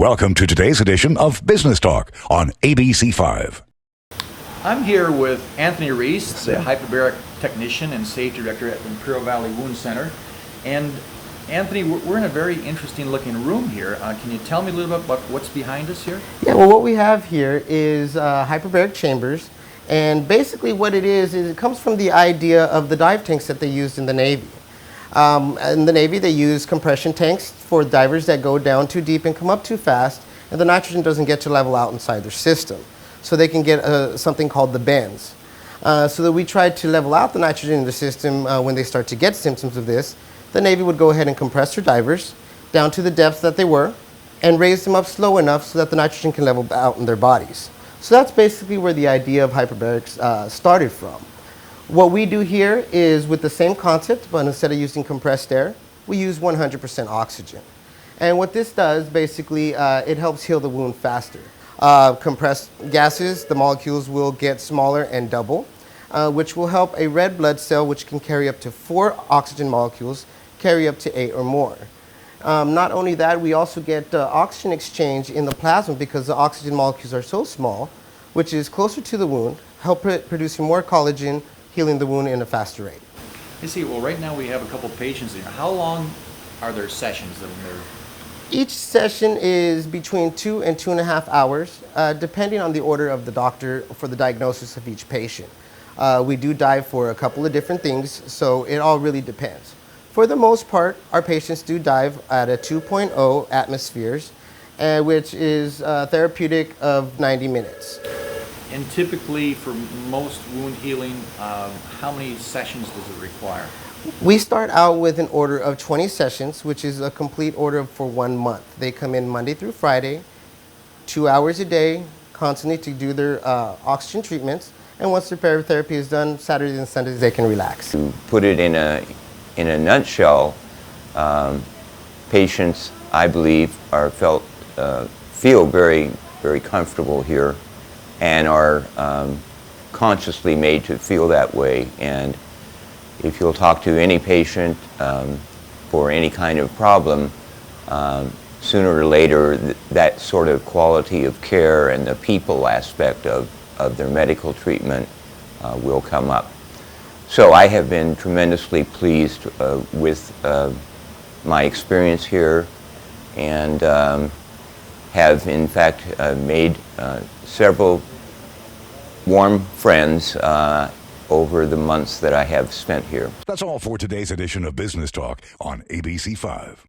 Welcome to today's edition of Business Talk on ABC5. I'm here with Anthony Reese, the Hyperbaric technician and safety director at the Imperial Valley Wound Center. And Anthony, we're in a very interesting looking room here. Can you tell me a little bit about what's behind us here? Yeah, well, what we have here is hyperbaric chambers. And basically what it is it comes from the idea of the dive tanks that they used in the Navy. In the Navy, they use compression tanks for divers that go down too deep and come up too fast, and the nitrogen doesn't get to level out inside their system. So they can get something called the bends. So that we tried to level out the nitrogen in the system when they start to get symptoms of this. The Navy would go ahead and compress their divers down to the depths that they were and raise them up slow enough so that the nitrogen can level out in their bodies. So that's basically where the idea of hyperbarics started from. What we do here is with the same concept, but instead of using compressed air, we use 100% oxygen. And what this does, basically, it helps heal the wound faster. Compressed gases, the molecules will get smaller and double, which will help a red blood cell, which can carry up to 4 oxygen molecules, carry up to 8 or more. Not only that, we also get oxygen exchange in the plasma because the oxygen molecules are so small, which is closer to the wound, help producing more collagen, healing the wound in a faster rate. You see, well, right now we have a couple patients here. How long are their sessions? Each session is between 2 and 2.5 hours, depending on the order of the doctor for the diagnosis of each patient. We do dive for a couple of different things, so it all really depends. For the most part, our patients do dive at a 2.0 atmospheres, which is therapeutic of 90 minutes. And typically, for most wound healing, how many sessions does it require? We start out with an order of 20 sessions, which is a complete order for 1 month. They come in Monday through Friday, 2 hours a day, constantly to do their oxygen treatments. And once their paratherapy is done, Saturdays and Sundays, they can relax. To put it in a nutshell, patients, I believe, feel very, very comfortable here and are consciously made to feel that way. And if you'll talk to any patient for any kind of problem, sooner or later that sort of quality of care and the people aspect of their medical treatment will come up. So I have been tremendously pleased with my experience here, and have in fact made several warm friends over the months that I have spent here. That's all for today's edition of Business Talk on ABC5.